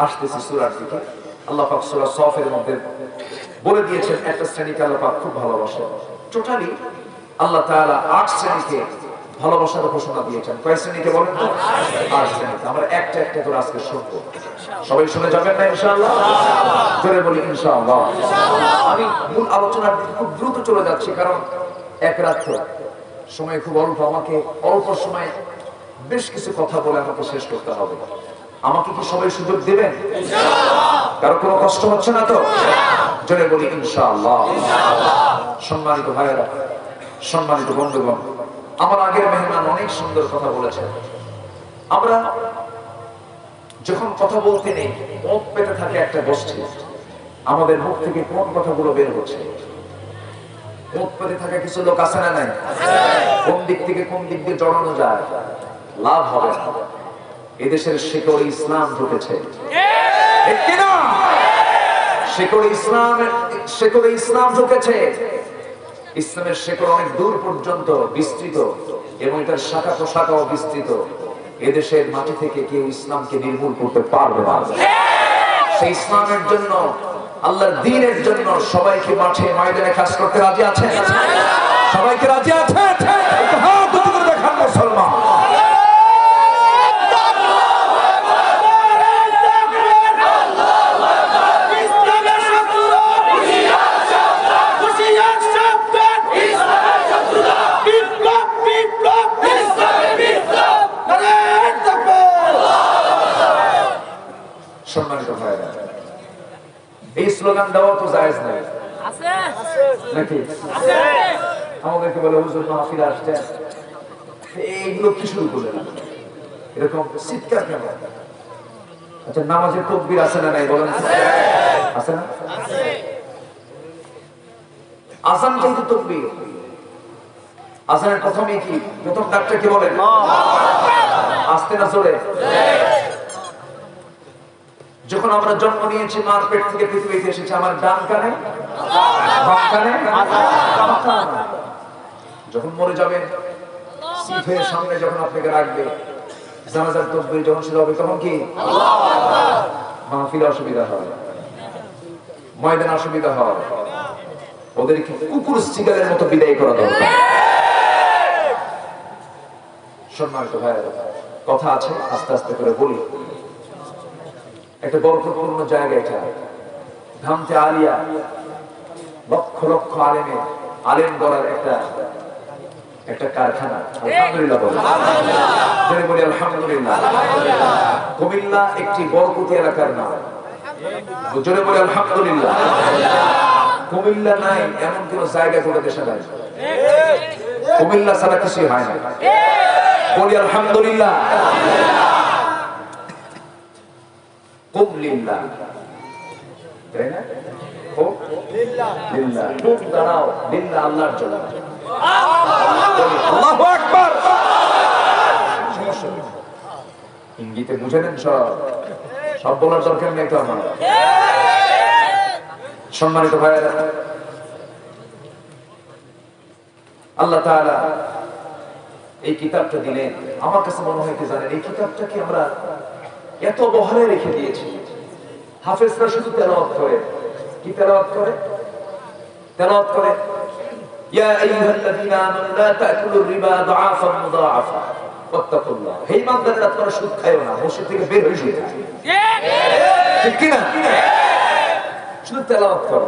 আসতেছি সূরার দিকে। আল্লাহ পাক সূরা সফের মধ্যে বলে দিয়েছেন একটা শ্রেণীকে আল্লাহ পাক খুব ভালোবাসেন। টোটালি আল্লাহ তাআলা ৮ শ্রেণীকে ভালোবাসার ঘোষণা দিয়েছেন। কয় শ্রেণীকে বলেন তো? ৮ শ্রেণীকে। আমরা একটা একটা করে আজকে শুনবো। সবাই শুনে যাবেন না ইনশাআল্লাহ? জোরে বলি ইনশাআল্লাহ। আমি মূল আলোচনার দিকে খুব দ্রুত চলে যাচ্ছি, কারণ এক রাত সময় খুব অল্প। আমাকে অল্প সময় বেশ কিছু কথা বলে আমাকে শেষ করতে হবে। আমাকে কি সবাই সুযোগ দেবেন? কারো কোনো কষ্ট হচ্ছে না তো? জোরে বলি ইনশাআল্লাহ। সম্মানিত ভাইয়েরা, সম্মানিত বন্ধুগণ, আমার আগের মেহমান অনেক সুন্দর কথা বলেছেন। আমরা যখন কথা বলতে নেই, মুখ পেতে থাকে একটা গোষ্ঠী, আমাদের মুখ থেকে কোন কথাগুলো বের হচ্ছে? মুখ পেতে থাকা কিছু লোক আছে না নাই? কোন দিক থেকে কোন দিক দিয়ে জড়ানো যায়, লাভ হবে না। এদেশের শিকড়ে ইসলাম ঢুকেছে, ঠিক কি না? শিকড়ে ইসলাম ঢুকেছে। ইসলামের শিকড় অনেক দূর পর্যন্ত বিস্তৃত এবং এটার শাখা প্রশাখাও বিস্তৃত। এদেশের মাটি থেকে কেউ ইসলামকে নির্মূল করতে পারবে না। সেই ইসলামের জন্য, আল্লাহর দ্বীনের জন্য সবাইকে মাঠে ময়দানে কাজ করতে রাজি আছেন? সবাইকে রাজি আছেন? হাত উঁচু করে দেখান মুসলমান। সম্মানিত ভাইরা, এই স্লোগান দেওয়া তো জায়েজ নাই নাকি? আমাদেরকে বলে হুজুর মাহফিলে আসছেন, এইগুলো কি শুরু করলেন? এরকম চিৎকার কেন? আচ্ছা, নামাজের তাকবীর আছে না নাই বলেন? আছে না? আযান কিন্তু তাকবীর। আযানের প্রথমে কি, প্রথম ডাকটা কি বলেন? আস্তে না জোরে? যখন আমরা জন্ম নিয়েছি, মার পেট থেকে পৃথিবীতে এসেছি, আমার ডান কানে, বাম কানে, যখন মরে যাবেন, সিফের সামনে যখন আপনাকে রাখবে, জানাজার তাকবীর যখন শুরু হবে, তখন কি মাহফিলে অসুবিধা হয়, ময়দানে অসুবিধা হয়, ওদেরকে কুকুর শিকারের মতো বিদায় করা দরকার। সম্মানিত ভাইয়েরা, কথা আছে, আস্তে আস্তে করে বলি। একটা বরকতপূর্ণ জায়গা এটা, ধামতে আলিয়া, লক্ষ লক্ষ আলেম গড়ার একটা কারখানা। আলহামদুলিল্লাহ বলি, আলহামদুলিল্লাহ। কুমিল্লা একটি বরকতি এলাকার নাম, জোরে বলি আলহামদুলিল্লাহ। কুমিল্লা নাই এমন কোন জায়গা গোটা দেশে নাই, কুমিল্লা ছাড়া কিছুই হয় না। বলি আলহামদুলিল্লাহ। কুমিল্লা, তাই না? লিল্লাহ, মুখ দাঁড়াও লিল্লাহ, আল্লাহর জন্য। আল্লাহু আকবার। ইঙ্গিতে বুঝে নেন, সব বলার দরকার নেই তো আমার। সম্মানিত ভাইয়েরা, আল্লাহ তাআলা এই কিতাবটা দিলেন। আমার কাছে মনে হয় কি জানেন, এই কিতাবটাকে আমরা এত বহালে রেখে দিয়েছি। হাফেজরা শুধু তেলাওয়াত করে। কি তেলাওয়াত করে? তেলাওয়াত করে ইয়া আইয়ুহাল্লাযীনা আমানু লা তাকুলুর রিবা দুআফান মুদাআফা ওয়াত্তাকুল্লাহ। হে ইমানদাররা, তোমরা সুদ খায়ও না, মসজিদ থেকে বের হয়ে যাও। ঠিক কি না? শুধু তেলাওয়াত করো।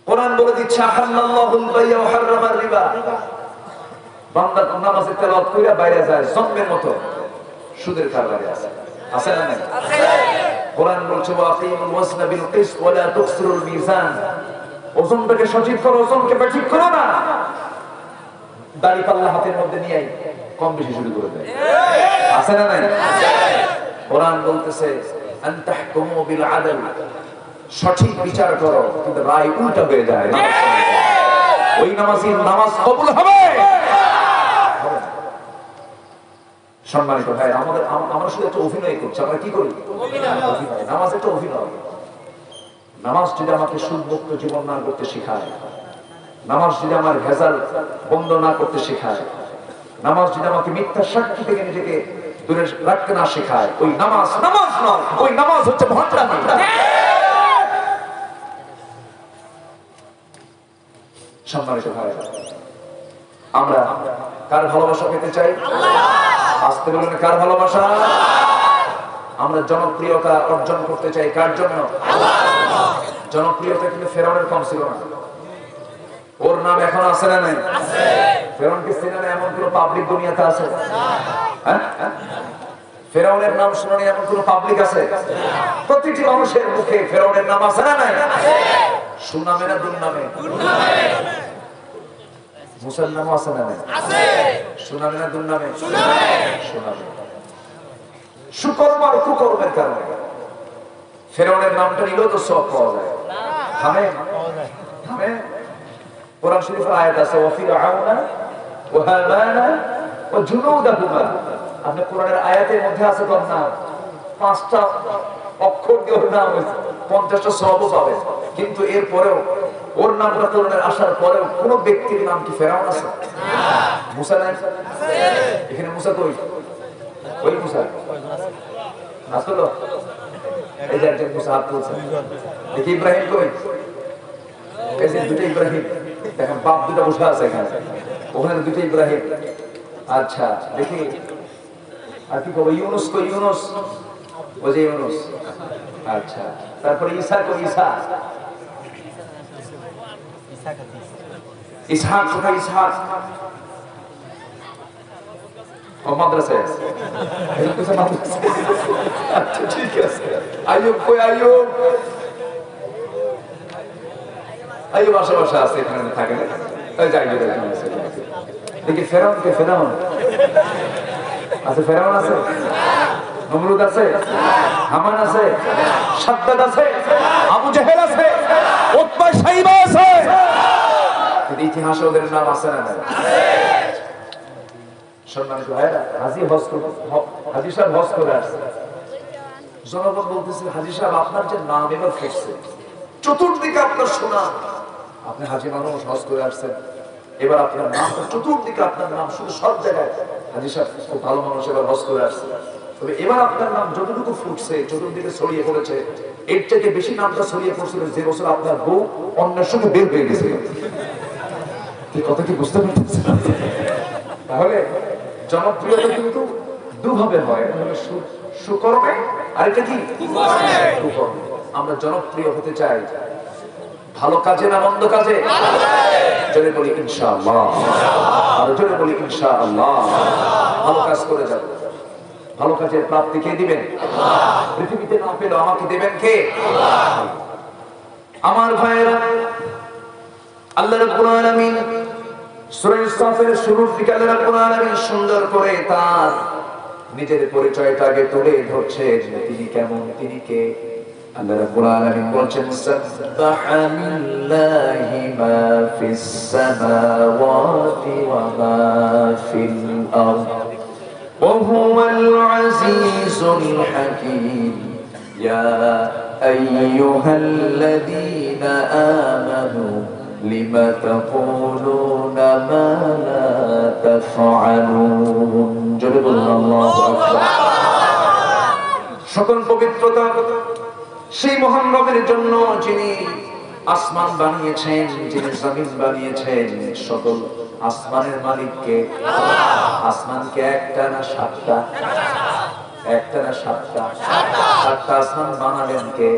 কোরআন বলে দিচ্ছে আহাল্লাল্লাহুল বাই'a ওয়া হাররামার রিবা। বান্দা নামাজে তেলাওয়াত কইরা বাইরে যায়, জম্মের মতো সুদের কারবারে আছে। আছে না নাই? আছে। কোরআন বলছে ওয়াকিমুল ওয়াজনা বিল কিসত ওয়া লা তুকসিরুল মিজান। ওজনটাকে সঠিক করো, ওজনকে ঠিক করো না। দাড়ি পাল্লা হাতের মধ্যে নিয়ে কম বেশি শুরু করে দেয়। আছে না নাই? আছে। কোরআন বলতেছে আন তাহকুমু বিল আদল, সঠিক বিচার করো, কিন্তু রায় উল্টা হয়ে যায়, ওই নামাজীর নামাজ কবুল হবে। সম্মানিত ভাই, আমরা শুধু একটা অভিনয় করছি। আমরা কি করি? নামাজ একটা অভিনয়। নামাজ যদি আমাকে সুদমুক্ত জীবন না করতে শেখায়, নামাজ যদি আমার ভেজাল বন্ধ না করতে শেখায়, নামাজ যদি আমাকে মিথ্যা সাক্ষী থেকে নিজেকে দূরে রাখতে না শেখায়, ওই নামাজ নামাজ নয়, ওই নামাজ হচ্ছে ভণ্ডামি। সম্মানিত ভাইরা, আমরা কার ভালোবাসা পেতে চাই? আসতে বলেন, কার ভালোবাসা? আমরা জনপ্রিয়তা অর্জন করতে চাই কার জন্য? জনপ্রিয়তা কিন্তু ফেরাউনের কম ছিল না। ওর নাম এখন আছে না নাই? ফেরাউনকে চেনে না এমন কোন পাবলিক দুনিয়াতে আছে? ফেরাউনের নাম শুনে এমন কোন পাবলিক আছে? প্রতিটি মানুষের মুখে ফেরাউনের নাম আছে না নাই? সুনামে না দুর্নামে? মুসার নামও আছে না নাই? সুনামে না দুর্নামে? সুনামে। সুকর্ম আর কুকর্মের কারণে ফেরাউনের নামটা নিলেও তো সব পাওয়া যায়। থামে থামে। কোরআন শরীফের আয়াত আছে, ওয়া ফিরআউনা ওয়া হামানা ওয়া জুনুদাহুমা। আপনি কোরআনের আয়াতের মধ্যে আছে তোর নাম, 5টা অক্ষর দিয়ে ওর নাম হয়েছে, 50টা সওয়াবও পাবে। কিন্তু এরপরেও ওর নামটা কোরআনের আসার পরেও কোন ব্যক্তির নাম কি ফেরাউন আছে? মুসা নাই? এখানে মুসা কই? ওই মুসা আসলো? এই যে একজন মুসা হাত তুলছে। দেখি ইব্রাহিম কই? এই যে দুটো ইব্রাহিম, দেখেন বাপ দুটো বসে আছে এখানে, ওখানে দুটো ইব্রাহিম। আচ্ছা দেখি আর কি করবো? ইউনুস কই? ইউনুস, ওই যে ইউনুস। আচ্ছা, তারপরে ঈসা কই? ঈসা, ইসহাক কোথায়? ইসহাক ও মাদ্রাসায় আছে। আচ্ছা ঠিক আছে। আইয়ুব কই? আইয়ুব, আইয়ুব আশেপাশে আছে, এখানে থাকে না? যাই দেখি ফেরাউন কে? ফেরাউন আছে? ফেরাউন আছে? নমরুদ আছে? হামান আছে? সাদ্দাদ আছে? আবু জেহেল আছে? উতবা শাইবা আছে? ইতিহাসে ওদের নাম আছে না নাই? সম্মানিত ভাইরা, হাজী সাহেব হজ করে আসছে। জনগণ বলতেছে, হাজী সাহেব আপনার যে নাম এবার ফিরছে, চতুর্দিকে আপনার শোনা, আপনি হাজী মানুষ হজ করে আসছেন, এবার আপনার নাম চতুর্দিকে, আপনার নাম শুধু সব জায়গায়। হাজী সাহেব খুব ভালো মানুষ, এবার হজ করে আসছে, তবে এবার আপনার নাম যতটুকু ফুটছে, চতুর্দিকে ছড়িয়ে পড়েছে, এর থেকে বেশি নামটা ছড়িয়ে পড়ছিল যে বছর আপনার বউ অন্যের সঙ্গে বের হয়ে গেছে। কথা কি বুঝতে পারতেছেন? তাহলে জনপ্রিয়তা কিন্তু দুভাবে হয়, সুকর্মে আর এটা কি কুকর্মে। আমরা জনপ্রিয় হতে চাই ভালো কাজে না মন্দ কাজে? জোরে বলি ইনশাআল্লাহ, আর জোরে বলি ইনশাআল্লাহ। ভালো কাজ করে যাব, ভালো কাজের প্রাপ্তি কে দিবেন? পৃথিবীতে না পেলেও আমাকে দেবেন কে? আমার ভাইয়েরা, আল্লাহ রাব্বুল আলামিন সূরা ইসরাফের শুরুর দিকে আল্লাহ রাব্বুল আলামিন সুন্দর করে তার নিজের পরিচয়টা আগে তুলে ধরছেন, তিনি কেমন, তিনি কে। আল্লাহ রাব্বুল আলামিন বলেন, সাব্বাহা লিল্লাহি মা ফিস সামাওয়াতি ওয়া মা ফিল আরদ ওয়া হুয়াল আজিজুল হাকীম। ইয়া আইয়ুহাল্লাযীনা আমানু লিমা তাকুলুনা মা লা তাফআলুন। জোরে বলুন আল্লাহু আকবার। সকল পবিত্রতা সেই মহান রবের জন্য, যিনি আসমান বানিয়েছেন, যিনি জমিন বানিয়েছেন। সকল আসমানের মালিককে। আসমানকে একটা না সাতটা? একটা না সাতটা? সাতটা আসমান বানালেন কে?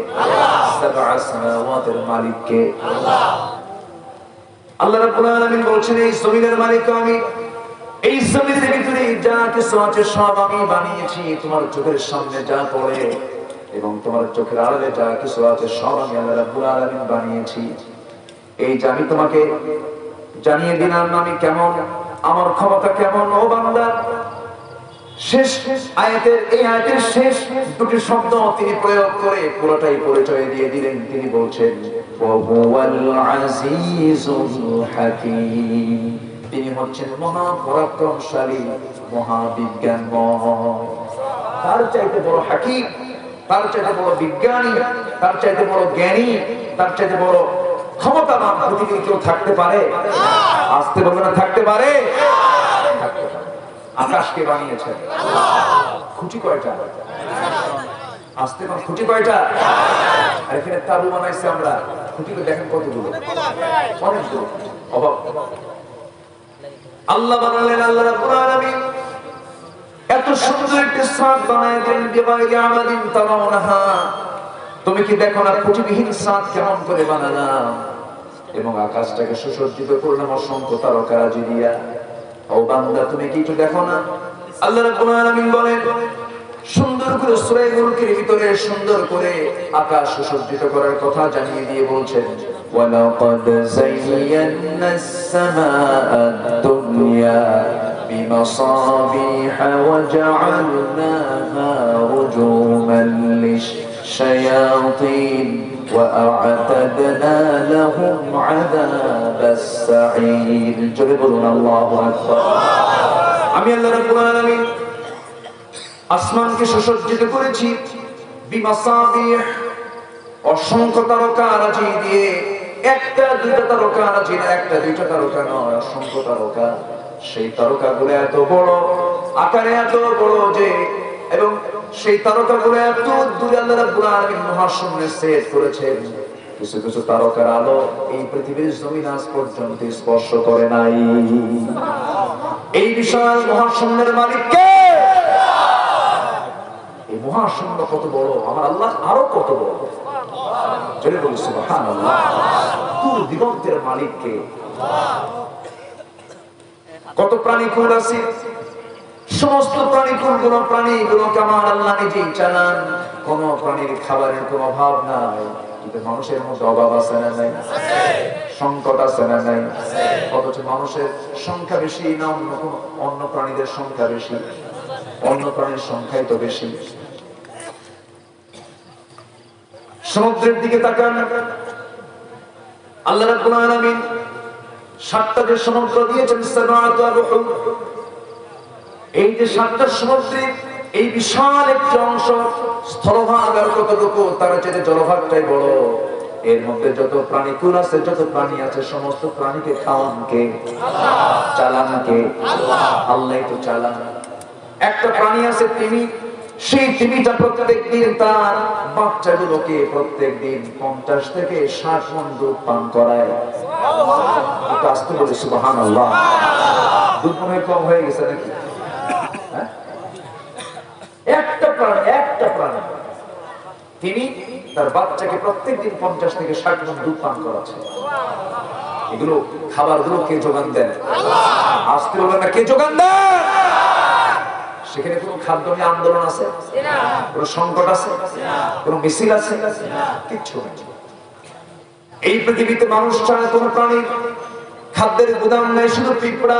সাবআ সামাওয়াতের মালিককে আল্লাহ রাব্বুল আলামিন বলছেন, এই জমিনের মালিক আমি, এই জমিনের ভিতরে যা কিছু আছে সব আমি বানিয়েছি। তোমার চোখের সামনে যা পড়ে এবং তোমার চোখের আড়ালে যা কিছু আছে সব আমি আল্লাহ রাব্বুল আলামিন বানিয়েছি। এই যে আমি তোমাকে জানিয়ে দিলাম আমি কেমন, আমার ক্ষমতা কেমন। ও বান্দা, শেষ আয়াতের, এই আয়াতের শেষ দুটি শব্দ তিনি প্রয়োগ করে পুরোটাই পরিচয় দিয়ে দিলেন। তিনি বলছেন, ওয়া হুয়াল আজিজুল হাকীম। তিনি হচ্ছেন মহা পরাক্রমশালী, মহাবিজ্ঞানময়। তার চাইতে বড় হাকীম, তার চাইতে বড় বিজ্ঞানী, তার চাইতে বড় জ্ঞানী, তার চাইতে বড় ক্ষমতাবান পৃথিবীতে কেউ থাকতে পারে? আসতে বলবে না, থাকতে পারে? আকাশকে বানিয়েছেন আল্লাহ। খুঁটি কয়টা? আসতে পার খুঁটি কয়টা? আর এখানে তাবু বানাইছে আমরা, খুঁটিকে দেখেন কতগুলো, অনেকগুলো, অভাব। আল্লাহ বানালেন, আল্লাহ রাব্বুল আলামিন এত সুন্দর একটি ছাদ বানায় দেন, বিগাইরি আমাদিন তারাউনাহা, তুমি কি দেখো না খুঁটিবিহীন ছাদ কেমন করে বানালাম, এবং আকাশটাকে সুসজ্জিত করলাম অসংখ্য তারকারাজি দিয়া। ও বান্দা তুমি কি একটু দেখো না? আল্লাহ রাব্বুল আলামিন বলেন সুন্দর করে সূরা মুলকের ভিতরে সুন্দর করে আকাশ সুসজ্জিত করার কথা জানিয়ে দিয়ে বলছেন ওয়ালাকাদ যায়্যানাস সামাআদ-দুনিয়া বিমাসাবিহা ওয়া জা'আলনাহা রুজুমান লিশ-শায়াতিন ওয়া আ'তাদনা লাহুম আযাবাস-সাঈর। জোরে বলুন আল্লাহু আকবার। আমি আল্লাহ রাব্বুল আলামিন আসমানকে সুসজ্জিত করেছি বিমাসাবিহ, অসংখ্য তারকারাজি দিয়ে। একটা দুইটা তারকারাজি না, একটা দুইটা তারকা নয়, অসংখ্য তারকা। সেই তারকাগুলো এত বড়, আকারে এত বড় যে, এবং সেই তারকাগুলো এত দূরে আল্লাহ রাব্বুল আলামিন মহাশূন্যে সেট করেছেন। কিছু কিছু তারকার আলো এই পৃথিবীর জমিন আজ পর্যন্ত স্পর্শ করে নাই। এই বিশাল মহাশূন্যের মালিক কে? এই মহাশূন্য কত বড়, আমার আল্লাহ আরো কত বড়। চলে বলি সুবহানাল্লাহ। দূর দিগন্তের মালিক কে? কত প্রাণীকুল আছে, সমস্ত প্রাণীকুল গুলো প্রাণীগুলোকে আমার আল্লাহ নিজেই চালান। কোন প্রাণীর খাবারের কোনো অভাব নাই, কিন্তু মানুষের মধ্যে অভাব আছে না নাই? সংকট আছে না নাই? অথচ মানুষের সংখ্যা বেশি না অন্য প্রাণীদের সংখ্যা বেশি? অন্য প্রাণীর সংখ্যাই তো বেশি। সমুদ্রের দিকে তাকান, আল্লাহ রাব্বুল আলামিন ৭টা যে সমুদ্র দিয়েছেন, সামাআতু আবহুর, এই যে ৭টা সমুদ্রের এই বিশাল একটি অংশ, স্থলভাগ আর কতটুকু, তার চেয়ে জলভাগটাই বড়। এর মধ্যে যত প্রাণীকুল আছে, যত প্রাণী আছে, সমস্ত প্রাণীকে খাওয়ান কে? চালান কে? আল্লাহই তো চালান। একটা প্রাণী আছে তিমি, সেই তিমিটা প্রত্যেকদিন তার বাচ্চাগুলোকে প্রত্যেকদিন 50 থেকে 60 মণ দুধ পান করায়। একটু আসতে বলি সুবহানাল্লাহ। দুধ মনে কম হয়ে গেছে নাকি? একটা প্রাণী তিনি তার বাচ্চাকে প্রত্যেকদিন 50 থেকে 60 মণ দুধ পান করাচ্ছে। এগুলো খাবারগুলো কে যোগান দেন? আসতে বলেন না, কে যোগান দেন? সেখানে কোনো খাদ্য নিয়ে আন্দোলন আছে? কোনো সংকট আছে? কোনো মিছিল আছে? কিচ্ছু নেই। এই পৃথিবীতে মানুষ ছাড়া কোনো প্রাণীর খাদ্যের গুদাম নেই, শুধু পিঁপড়া।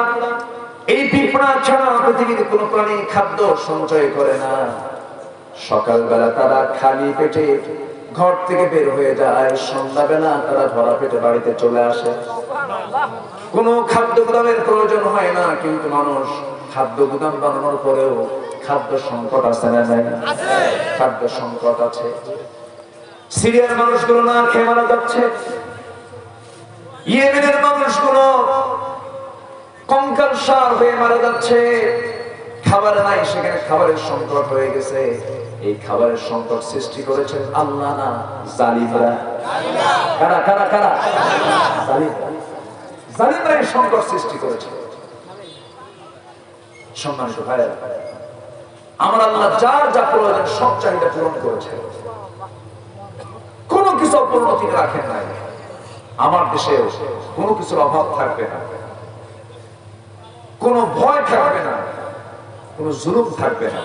এই পিঁপড়া ছাড়া পৃথিবীতে কোনো প্রাণী খাদ্য সঞ্চয় করে না। সকালবেলা তারা খালি পেটে ঘর থেকে বের হয়ে যায়, সন্ধ্যাবেলা তারা ভরা পেটে বাড়িতে চলে আসে। কোনো খাদ্য গুদামের প্রয়োজন হয় না, কিন্তু মানুষ খাদ্য গুদাম বানানোর পরেও খাদ্য সংকট আছে না নাই? খাদ্য সংকট আছে। সিরিয়ার মানুষগুলো না খেয়ে মারা যাচ্ছে, ইয়েমেনের মানুষগুলো কঙ্কালসার হয়ে মারা যাচ্ছে। খাবার নাই, সেখানে খাবারের সংকট হয়ে গেছে। এই খাবারের সংকট সৃষ্টি করেছেন আল্লাহ না জালিমরা? কারা কারা কারা? জালিমরা এই সংকট সৃষ্টি করেছে। সম্মানিত ভাইরা, আমার আল্লাহ যার যা প্রয়োজন সব চাহিদা পূরণ করেছে, কোনো কিছু অপূর্ণ তিনি রাখেন নাই। আমার দেশে কোনো কিছুর অভাব থাকবে না, কোনো ভয় থাকবে না, কোনো জুলুম থাকবে না।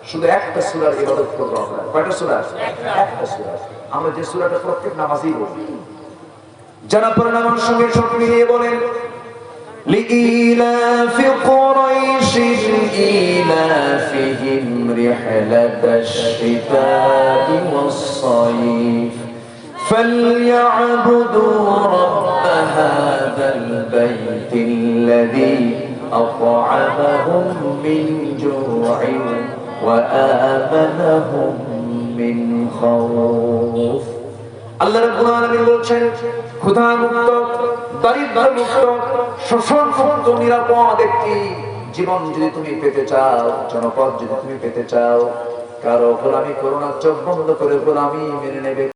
শুধু একটা সূরার ইবাদত করব আমরা। কয়টা সূরা? একটা সূরা। আমরা যে সূরাটা প্রত্যেক নামাজেই পড়ি, যারা পড়েন আমার সঙ্গে সব মিলিয়ে বলেন لإيلاف قريش إيلافهم رحلة الشتاء والصيف فليعبدوا رب هذا البيت الذي أطعمهم من جوع وآمنهم من خوف। আল্লাহ রাব্বুল আলামিন বলছেন ক্ষুধা মুক্ত, দারিদ্র মুক্ত, শোষণ মুক্ত, নিরাপদ একটি জীবন যদি তুমি পেতে চাও, জনপদ যদি তুমি পেতে চাও, কারো গোলামি করো না, চোখ বন্ধ করে গোলামি মেনে নেবে।